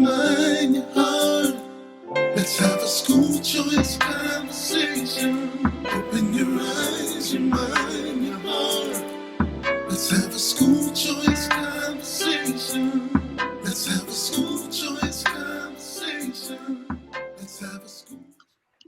mind, your heart. Let's have a school choice conversation. Open your eyes, your mind, your heart. Let's have a school choice conversation. Let's have a school choice conversation. Let's have a school.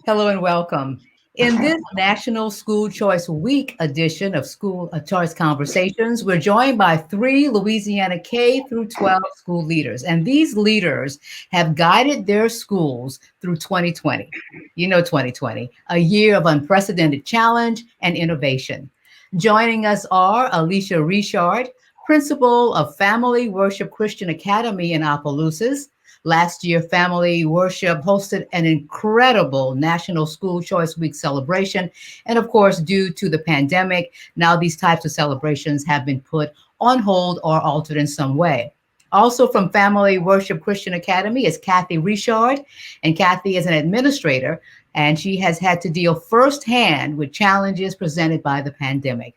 Hello and welcome. In this National School Choice Week edition of School Choice Conversations, we're joined by three Louisiana K through 12 school leaders. And these leaders have guided their schools through 2020. You know, 2020, a year of unprecedented challenge and innovation. Joining us are Alicia Richard, principal of Family Worship Christian Academy in Opelousas. Last year, Family Worship hosted an incredible National School Choice Week celebration. And of course, due to the pandemic, now these types of celebrations have been put on hold or altered in some way. Also from Family Worship Christian Academy is Kathy Richard. And Kathy is an administrator, and she has had to deal firsthand with challenges presented by the pandemic.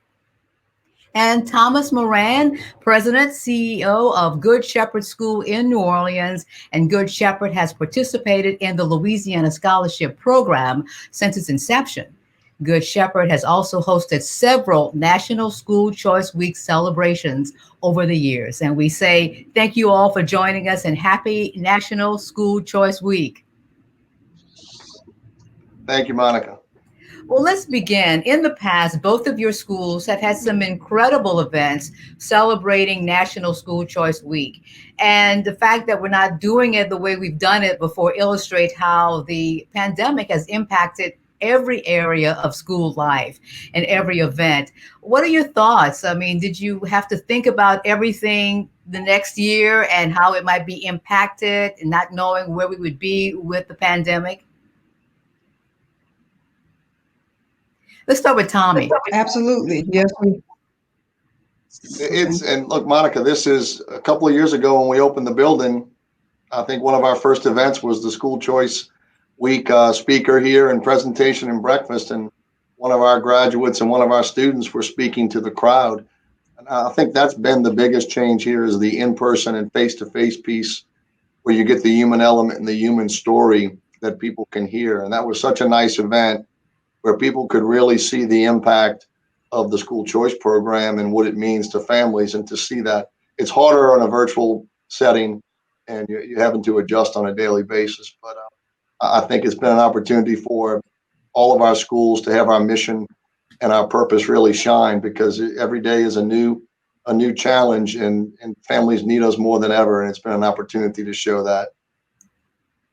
And Thomas Moran, President, CEO of Good Shepherd School in New Orleans. And Good Shepherd has participated in the Louisiana Scholarship Program since its inception. Good Shepherd has also hosted several National School Choice Week celebrations over the years. And we say thank you all for joining us and happy National School Choice Week. Thank you, Monica. Well, let's begin. In the past, both of your schools have had some incredible events celebrating National School Choice Week. And the fact that we're not doing it the way we've done it before illustrates how the pandemic has impacted every area of school life and every event. What are your thoughts? I mean, did you have to think about everything the next year and how it might be impacted and not knowing where we would be with the pandemic? Let's start with Tommy. Absolutely. Yes. And look, Monica, this is a couple of years ago when we opened the building. I think one of our first events was the School Choice Week speaker here and presentation and breakfast. And one of our graduates and one of our students were speaking to the crowd. And I think that's been the biggest change here is the in-person and face-to-face piece where you get the human element and the human story that people can hear. And that was such a nice event where people could really see the impact of the school choice program and what it means to families, and to see that it's harder on a virtual setting and you're having to adjust on a daily basis. But I think it's been an opportunity for all of our schools to have our mission and our purpose really shine, because every day is a new challenge, and families need us more than ever. And it's been an opportunity to show that.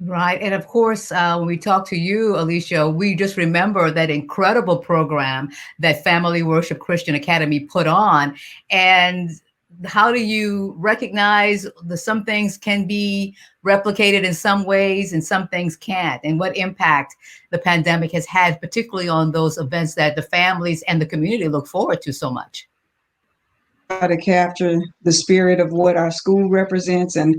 Right. And of course, when we talk to you, Alicia, we just remember that incredible program that Family Worship Christian Academy put on. And how do you recognize that some things can be replicated in some ways and some things can't? And what impact the pandemic has had, particularly on those events that the families and the community look forward to so much? Try to capture the spirit of what our school represents. And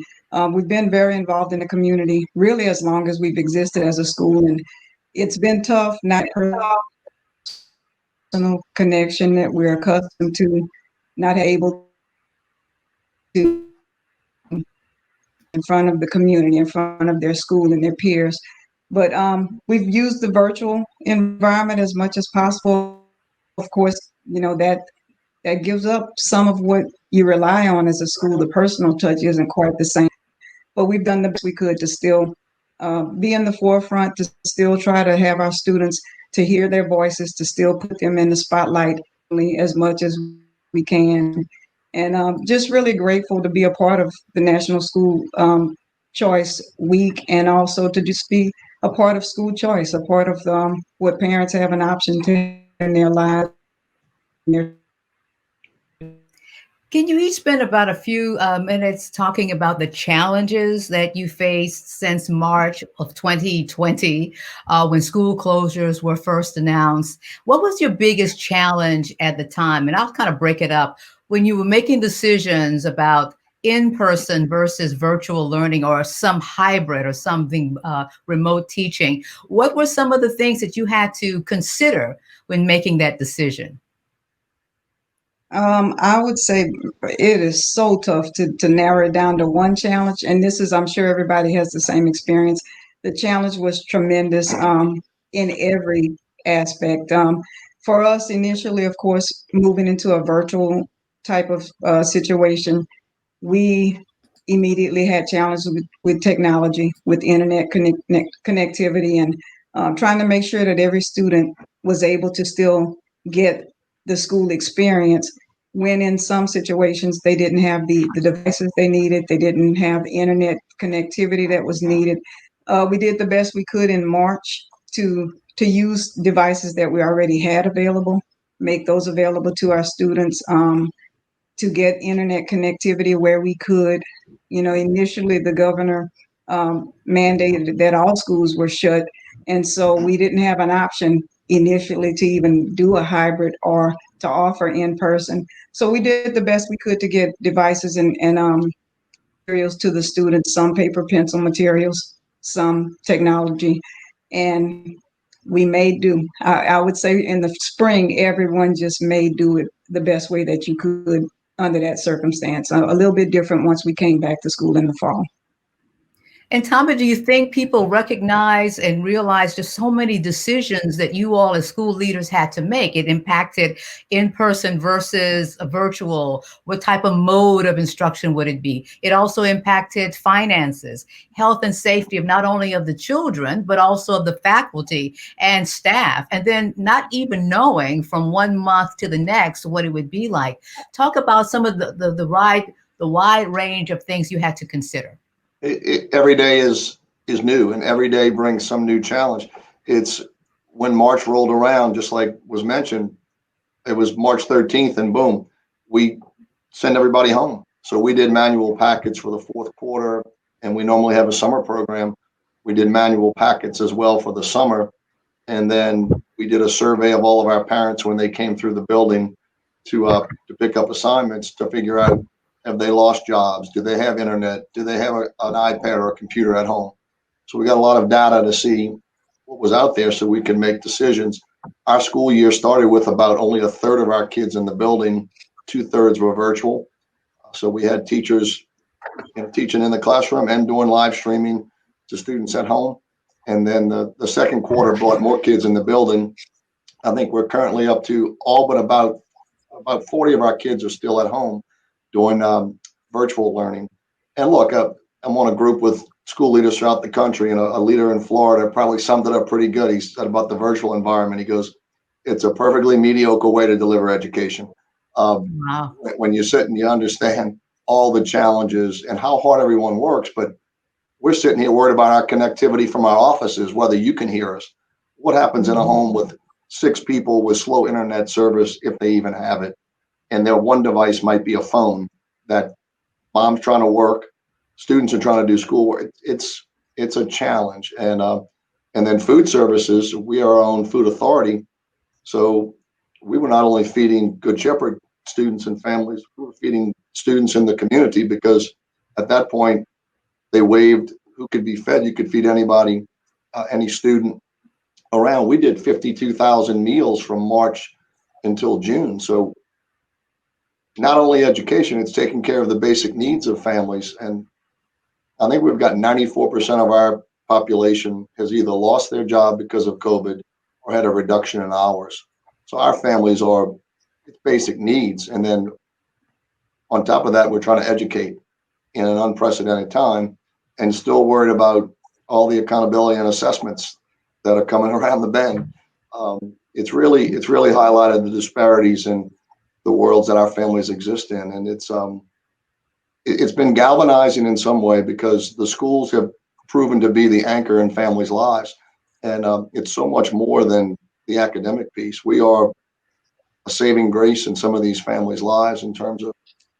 we've been very involved in the community really as long as we've existed as a school. And it's been tough, not personal connection that we're accustomed to, not able to in front of the community, in front of their school and their peers. But we've used the virtual environment as much as possible. Of course, you know, that gives up some of what you rely on as a school. The personal touch isn't quite the same, but we've done the best we could to still be in the forefront, to still try to have our students to hear their voices, to still put them in the spotlight as much as we can. And just really grateful to be a part of the National School Choice Week, and also to just be a part of school choice, a part of what parents have an option to in their lives. Can you each spend about a few minutes talking about the challenges that you faced since March of 2020, when school closures were first announced? What was your biggest challenge at the time? And I'll kind of break it up. When you were making decisions about in-person versus virtual learning, or some hybrid or something remote teaching, what were some of the things that you had to consider when making that decision? I would say it is so tough to narrow it down to one challenge. And this is, I'm sure everybody has the same experience. The challenge was tremendous in every aspect. For us, initially, of course, moving into a virtual type of situation, we immediately had challenges with technology, with internet connectivity, and trying to make sure that every student was able to still get the school experience when in some situations they didn't have the devices they needed, they didn't have the internet connectivity that was needed. We did the best we could in March to use devices that we already had available, make those available to our students. To get internet connectivity where we could. You know, initially the governor mandated that all schools were shut, and so we didn't have an option initially to even do a hybrid or to offer in person. So we did the best we could to get devices and materials to the students, some paper pencil materials, some technology, and we made do. I would say in the spring, everyone just made do it the best way that you could under that circumstance. A little bit different once we came back to school in the fall. And Tommy, do you think people recognize and realize just so many decisions that you all as school leaders had to make? It impacted in-person versus a virtual. What type of mode of instruction would it be? It also impacted finances, health and safety of not only of the children, but also of the faculty and staff. And then not even knowing from 1 month to the next what it would be like. Talk about some of the wide range of things you had to consider. Every day is new, and every day brings some new challenge. It's when March rolled around, just like was mentioned, it was March 13th, and boom, we send everybody home. So we did manual packets for the fourth quarter, and we normally have a summer program. We did manual packets as well for the summer, and then we did a survey of all of our parents when they came through the building to pick up assignments to figure out, have they lost jobs? Do they have internet? Do they have an iPad or a computer at home? So we got a lot of data to see what was out there so we can make decisions. Our school year started with about only a third of our kids in the building, 2/3 were virtual. So we had teachers, teaching in the classroom and doing live streaming to students at home. And then the second quarter brought more kids in the building. I think we're currently up to all but about 40 of our kids are still at home doing virtual learning. And look, I'm on a group with school leaders throughout the country, and a leader in Florida probably summed it up pretty good. He said about the virtual environment, he goes, it's a perfectly mediocre way to deliver education. Wow. When you sit and you understand all the challenges and how hard everyone works, but we're sitting here worried about our connectivity from our offices, whether you can hear us. What happens in a home with 6 people with slow internet service, if they even have it, and their one device might be a phone that mom's trying to work, students are trying to do schoolwork. It's a challenge. And then food services, we are our own food authority. So we were not only feeding Good Shepherd students and families, we were feeding students in the community, because at that point they waived who could be fed. You could feed anybody, any student around. We did 52,000 meals from March until June. So not only education, it's taking care of the basic needs of families. And I think we've got 94% of our population has either lost their job because of COVID or had a reduction in hours. So our families are, it's basic needs. And then on top of that, we're trying to educate in an unprecedented time, and still worried about all the accountability and assessments that are coming around the bend. It's really highlighted the disparities in the worlds that our families exist in, and it's been galvanizing in some way, because the schools have proven to be the anchor in families' lives, and it's so much more than the academic piece. We are a saving grace in some of these families' lives in terms of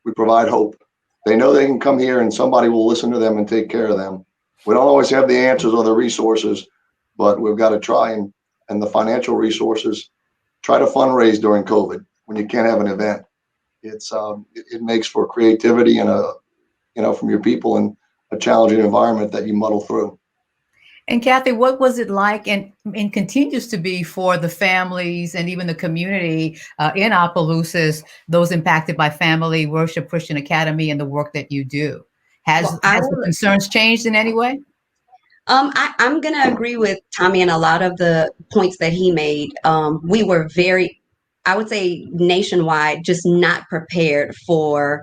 we provide hope. They know they can come here and somebody will listen to them and take care of them. We don't always have the answers or the resources, but we've got to try, and the financial resources. Try to fundraise during COVID when you can't have an event. It makes for creativity and from your people, and a challenging environment that you muddle through. And Kathy, what was it like, and continues to be for the families and even the community in Opelousas, those impacted by Family Worship Christian Academy and the work that you do? Well, Has the concerns changed in any way? I'm going to agree with Tommy and a lot of the points that he made. We were very, I would say, nationwide, just not prepared for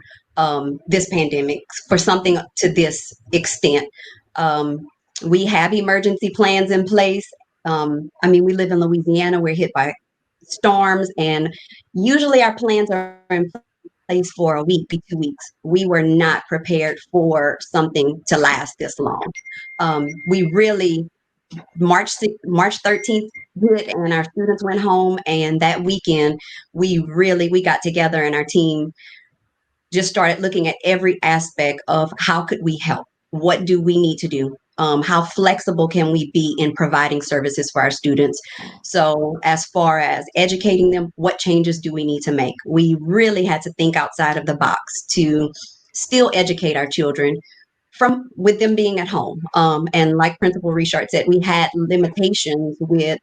this pandemic, for something to this extent. Um, we have emergency plans in place. I mean, we live in Louisiana, we're hit by storms, and usually our plans are in place for a week, 2 weeks. We were not prepared for something to last this long. We really March 13th hit and our students went home, and that weekend we got together and our team just started looking at every aspect of how could we help? What do we need to do? How flexible can we be in providing services for our students? So, as far as educating them, what changes do we need to make? We really had to think outside of the box to still educate our children from with them being at home. And like Principal Richard said, we had limitations with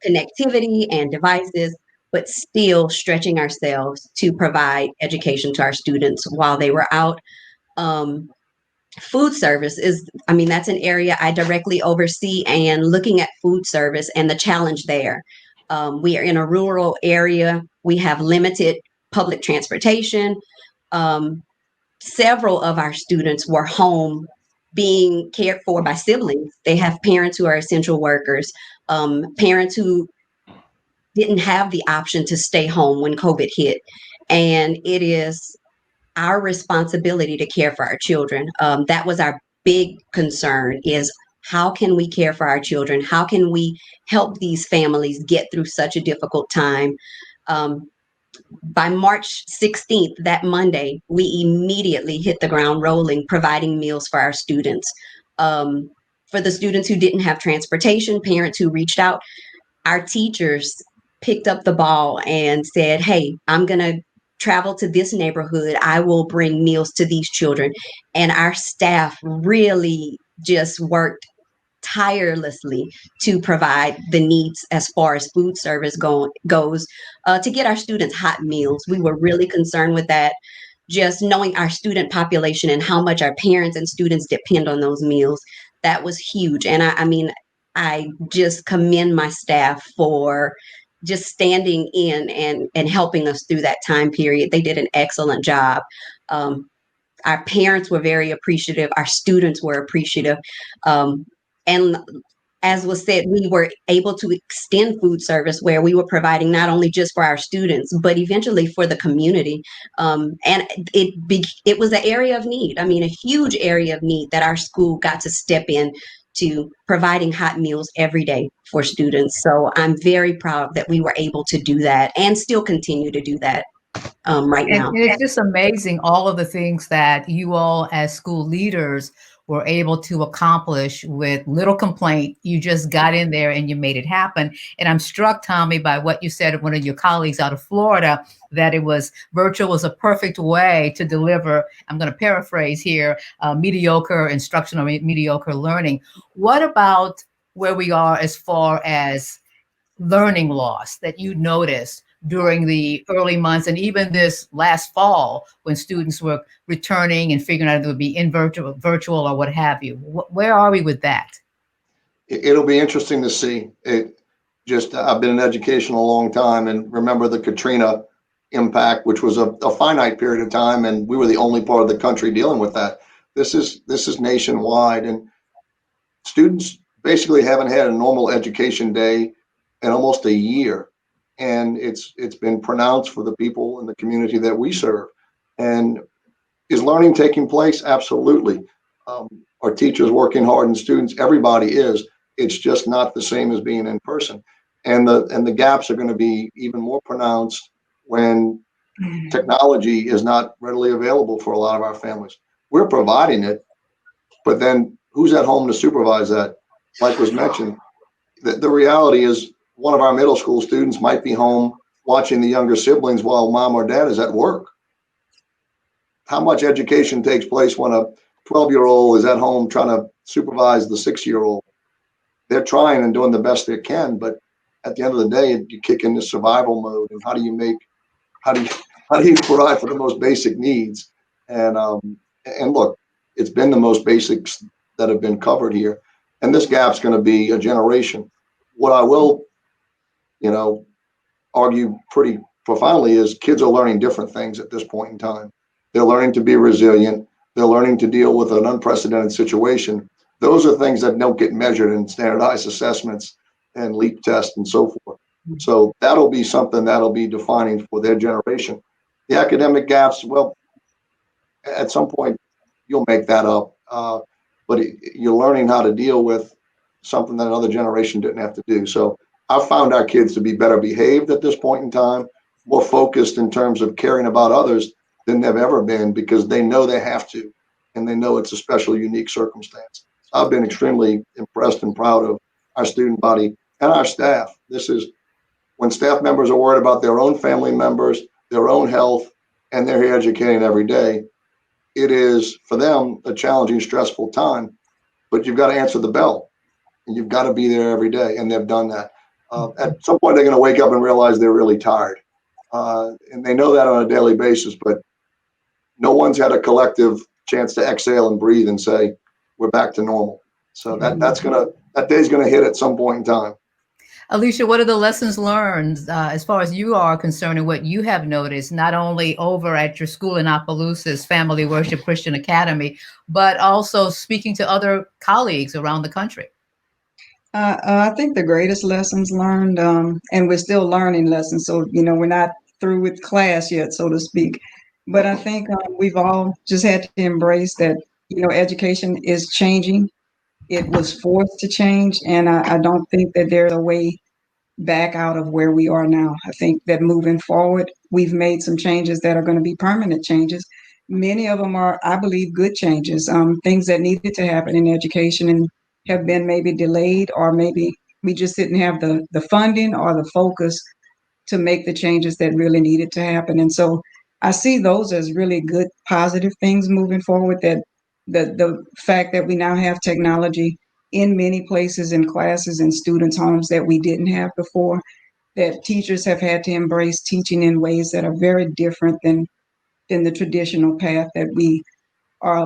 connectivity and devices, but still stretching ourselves to provide education to our students while they were out. Um, Food service is, I mean, that's an area I directly oversee, and looking at food service and the challenge there. We are in a rural area, we have limited public transportation. Um, Several of our students were home being cared for by siblings. They have parents who are essential workers, parents who didn't have the option to stay home when COVID hit. And it is our responsibility to care for our children. That was our big concern, is how can we care for our children? How can we help these families get through such a difficult time? Um, by March 16th, that Monday, we immediately hit the ground rolling, providing meals for our students. For the students who didn't have transportation, parents who reached out, our teachers picked up the ball and said, hey, I'm going to travel to this neighborhood. I will bring meals to these children. And our staff really just worked tirelessly to provide the needs as far as food service goes, to get our students hot meals. We were really concerned with that, just knowing our student population and how much our parents and students depend on those meals. That was huge. And I mean, I just commend my staff for just standing in and helping us through that time period. They did an excellent job. Our parents were very appreciative. Our students were appreciative. And as was said, we were able to extend food service where we were providing not only just for our students, but eventually for the community. And it was an area of need. I mean, a huge area of need that our school got to step in to providing hot meals every day for students. So I'm very proud that we were able to do that and still continue to do that right And now. it's just amazing all of the things that you all as school leaders were able to accomplish with little complaint. You just got in there and you made it happen. And I'm struck, Tommy, by what you said of one of your colleagues out of Florida, that it was virtual was a perfect way to deliver, I'm going to paraphrase here, mediocre instruction or mediocre learning. What about where we are as far as learning loss that you noticed during the early months and even this last fall when students were returning and figuring out it would be in virtual or what have you? Where are we with that? It'll be interesting to see. I've been in education a long time and remember the Katrina impact, which was a finite period of time, and we were the only part of the country dealing with that. This is nationwide, and students basically haven't had a normal education day in almost a year. And it's been pronounced for the people in the community that we serve. And is learning taking place? Absolutely. Are teachers working hard and students? Everybody is. It's just not the same as being in person. And the gaps are going to be even more pronounced when technology is not readily available for a lot of our families. We're providing it, but then who's at home to supervise that? Like was mentioned, the reality is one of our middle school students might be home watching the younger siblings while mom or dad is at work. How much education takes place when a 12-year-old is at home trying to supervise the 6-year-old? they're trying and doing the best they can, but at the end of the day, you kick into survival mode. And how do you how do you provide for the most basic needs? And look, it's been the most basics that have been covered here, and this gap's going to be a generation. What I will, you know, argue pretty profoundly is kids are learning different things at this point in time. They're learning to be resilient. They're learning to deal with an unprecedented situation. Those are things that don't get measured in standardized assessments and LEAP tests and so forth. So that'll be something that'll be defining for their generation. The academic gaps, well, at some point you'll make that up, you're learning how to deal with something that another generation didn't have to do. So I've found our kids to be better behaved at this point in time, more focused in terms of caring about others than they've ever been, because they know they have to, and they know it's a special, unique circumstance. I've been extremely impressed and proud of our student body and our staff. This is when staff members are worried about their own family members, their own health, and they're here educating every day. It is for them a challenging, stressful time, but you've got to answer the bell and you've got to be there every day. And they've done that. At some point, they're going to wake up and realize they're really tired. And they know that on a daily basis, but no one's had a collective chance to exhale and breathe and say, we're back to normal. So that day's going to hit at some point in time. Alicia, what are the lessons learned as far as you are concerned and what you have noticed, not only over at your school in Opelousas Family Worship Christian Academy, but also speaking to other colleagues around the country? I think the greatest lessons learned, and we're still learning lessons. So, we're not through with class yet, so to speak. But I think we've all just had to embrace that, education is changing. It was forced to change. And I don't think that there's a way back out of where we are now. I think that moving forward, we've made some changes that are going to be permanent changes. Many of them are, I believe, good changes, things that needed to happen in education and have been maybe delayed, or maybe we just didn't have the funding or the focus to make the changes that really needed to happen. And so I see those as really good, positive things moving forward, that the fact that we now have technology in many places, in classes and students' homes, that we didn't have before, that teachers have had to embrace teaching in ways that are very different than the traditional path that we are a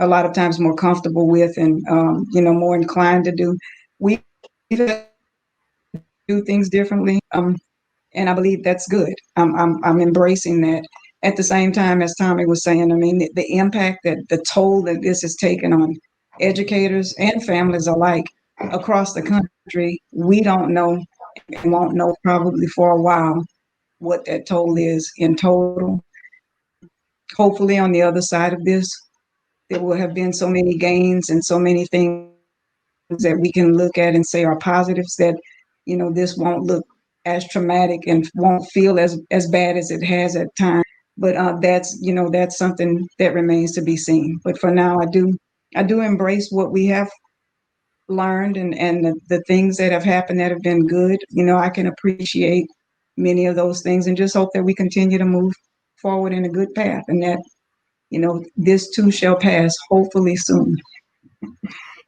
lot of times more comfortable with, and more inclined to do. We do things differently, and I believe that's good. I'm embracing that. At the same time, as Tommy was saying, I mean, the impact, that the toll that this has taken on educators and families alike across the country, we don't know and won't know probably for a while what that toll is in total. Hopefully, on the other side of this, there will have been so many gains and so many things that we can look at and say are positives, that this won't look as traumatic and won't feel as bad as it has at times. But that's something that remains to be seen. But for now, I do embrace what we have learned, and the things that have happened that have been good. I can appreciate many of those things, and just hope that we continue to move forward in a good path, and that this too shall pass, hopefully soon.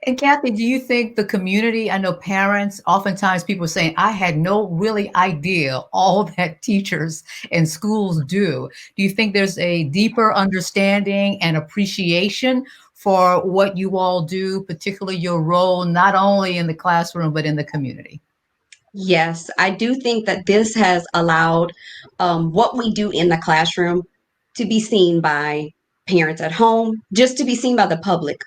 And Kathy, do you think the community, I know parents, oftentimes people are saying, I had no really idea all that teachers and schools do. Do you think there's a deeper understanding and appreciation for what you all do, particularly your role, not only in the classroom, but in the community? Yes, I do think that this has allowed what we do in the classroom to be seen by parents at home, just to be seen by the public.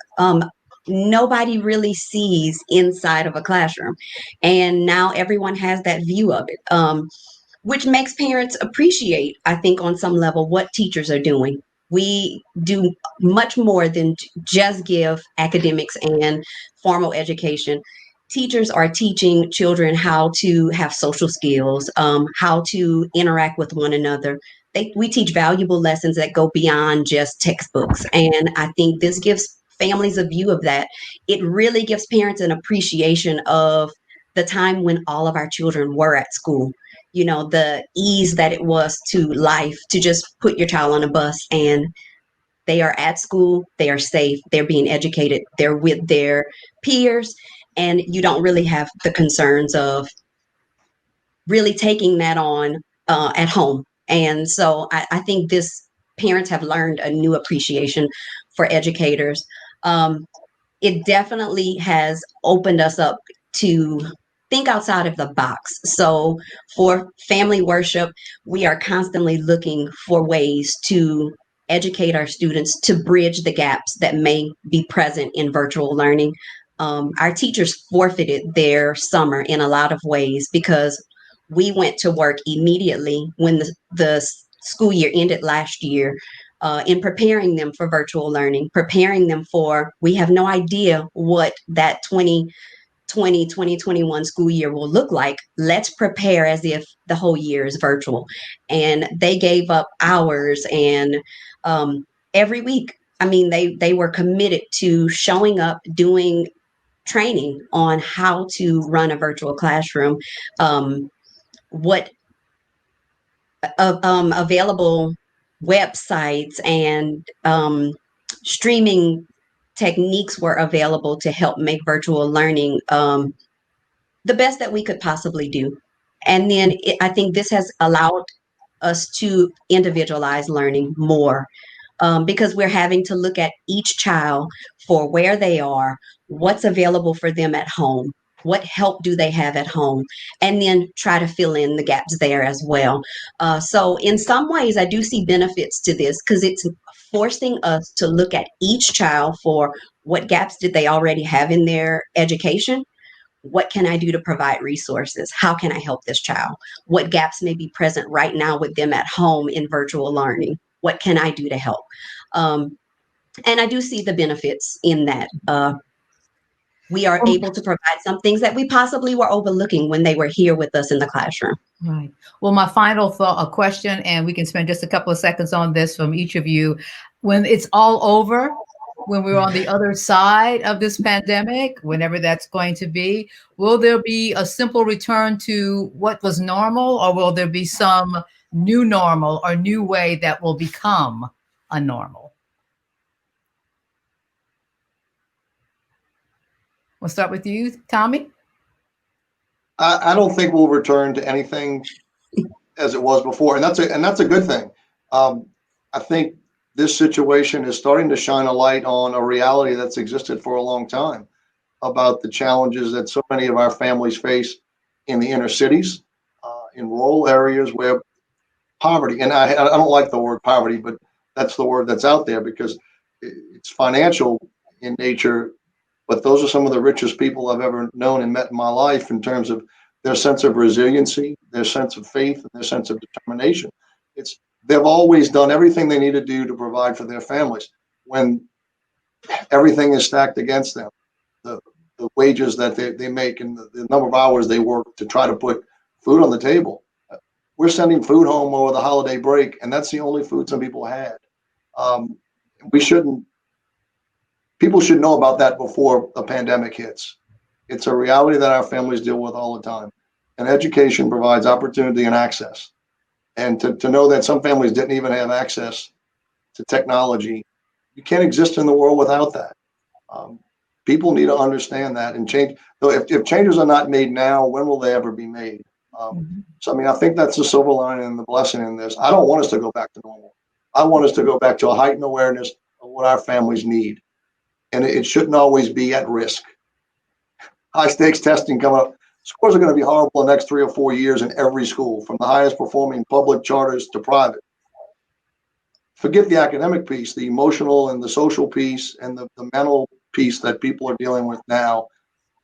Nobody really sees inside of a classroom, and now everyone has that view of it, which makes parents appreciate, I think, on some level, what teachers are doing. We do much more than just give academics and formal education. Teachers are teaching children how to have social skills, how to interact with one another. We teach valuable lessons that go beyond just textbooks. And I think this gives families a view of that. It really gives parents an appreciation of the time when all of our children were at school. The ease that it was to life, to just put your child on a bus and they are at school, they are safe, they're being educated, they're with their peers, and you don't really have the concerns of really taking that on at home. And so I think this parents have learned a new appreciation for educators. It definitely has opened us up to think outside of the box. So for family worship, we are constantly looking for ways to educate our students to bridge the gaps that may be present in virtual learning. Our teachers forfeited their summer in a lot of ways because we went to work immediately when the school year ended last year, in preparing them for virtual learning, preparing them for, we have no idea what that 2021 school year will look like. Let's prepare as if the whole year is virtual. And they gave up hours and every week. I mean, they were committed to showing up, doing training on how to run a virtual classroom, what available websites and streaming techniques were available to help make virtual learning the best that we could possibly do. And then I think this has allowed us to individualize learning more, because we're having to look at each child for where they are, what's available for them at home, what help do they have at home, and then try to fill in the gaps there as well. So in some ways, I do see benefits to this because it's forcing us to look at each child for what gaps did they already have in their education. What can I do to provide resources? How can I help this child? What gaps may be present right now with them at home in virtual learning? What can I do to help? And I do see the benefits in that. We are able to provide some things that we possibly were overlooking when they were here with us in the classroom. Right. Well, my final thought, a question, and we can spend just a couple of seconds on this from each of you. When it's all over, when we're on the other side of this pandemic, whenever that's going to be, will there be a simple return to what was normal, or will there be some new normal or new way that will become a normal? We'll start with you, Tommy. I don't think we'll return to anything as it was before, and that's a good thing. I think this situation is starting to shine a light on a reality that's existed for a long time about the challenges that so many of our families face in the inner cities, in rural areas where poverty, and I don't like the word poverty, but that's the word that's out there because it's financial in nature. But those are some of the richest people I've ever known and met in my life in terms of their sense of resiliency, their sense of faith, and their sense of determination. They've always done everything they need to do to provide for their families when everything is stacked against them. The, the wages that they make and the number of hours they work to try to put food on the table. We're sending food home over the holiday break, and that's the only food some people had. Um, we shouldn't People should know about that before the pandemic hits. It's a reality that our families deal with all the time. And education provides opportunity and access. And to know that some families didn't even have access to technology, you can't exist in the world without that. Um, People need to understand that and change. So if changes are not made now, when will they ever be made? So, I mean, I think that's the silver lining and the blessing in this. I don't want us to go back to normal. I want us to go back to a heightened awareness of what our families need. And it shouldn't always be at risk. High stakes testing coming up. Scores are going to be horrible the next 3 or 4 years in every school, from the highest performing public charters to private. Forget the academic piece, the emotional and the social piece and the mental piece that people are dealing with now.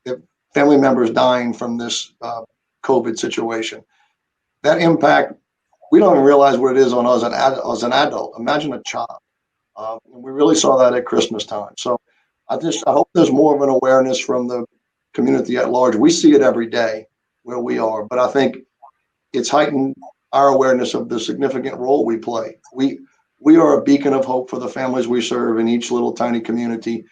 If family members dying from this COVID situation, that impact, we don't even realize what it is on us as an adult. Imagine a child. And we really saw that at Christmas time. So I hope there's more of an awareness from the community at large. We see it every day where we are, but I think it's heightened our awareness of the significant role we play. We are a beacon of hope for the families we serve in each little tiny community.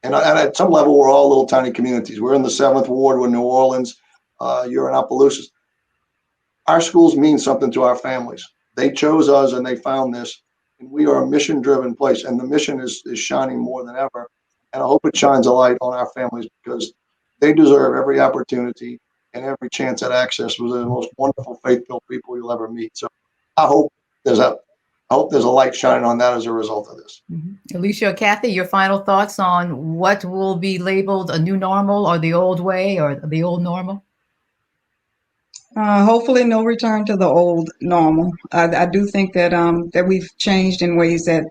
And at some level, we're all little tiny communities. We're in the 7th Ward, we're in New Orleans, you're in Opelousas. Our schools mean something to our families. They chose us and they found this. And we are a mission-driven place, and the mission is shining more than ever. And I hope it shines a light on our families because They deserve every opportunity and every chance at access. Was the most wonderful, faith-filled people you'll ever meet. So I hope there's a light shining on that as a result of this. Alicia or Kathy, your final thoughts on what will be labeled a new normal or the old way or the old normal? Hopefully, no return to the old normal. I do think that that we've changed in ways that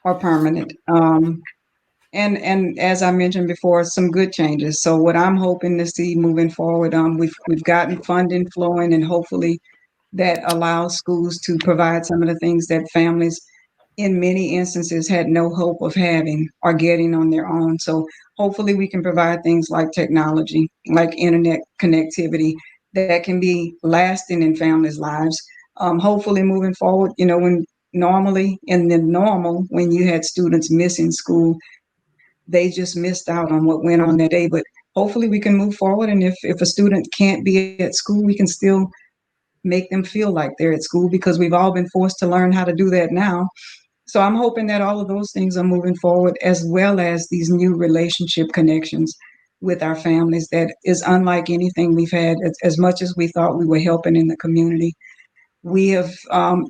are permanent. And as I mentioned before, some good changes. So what I'm hoping to see moving forward, we've gotten funding flowing, and hopefully that allows schools to provide some of the things that families in many instances had no hope of having or getting on their own. So hopefully we can provide things like technology, like internet connectivity that can be lasting in families' lives. Hopefully moving forward, when normally in the normal, when you had students missing school, they just missed out on what went on that day. But hopefully we can move forward. And if a student can't be at school, we can still make them feel like they're at school, because we've all been forced to learn how to do that now. So I'm hoping that all of those things are moving forward, as well as these new relationship connections with our families that is unlike anything we've had. As much as we thought we were helping in the community, we have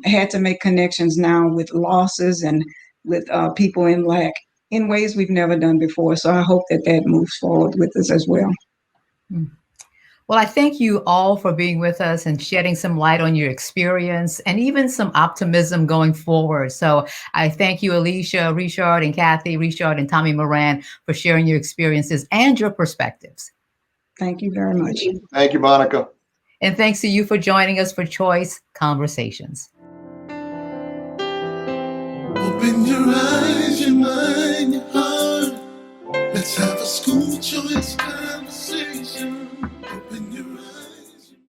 had to make connections now with losses and with people in lack in ways we've never done before. So I hope that that moves forward with us as well. Well, I thank you all for being with us and shedding some light on your experience and even some optimism going forward. So I thank you, Alicia, Richard, and Kathy, Richard, and Tommy Moran, for sharing your experiences and your perspectives. Thank you very much. Thank you, Monica. And thanks to you for joining us for Choice Conversations. Open your eyes, your mind, your heart. Let's have a school choice conversation. Open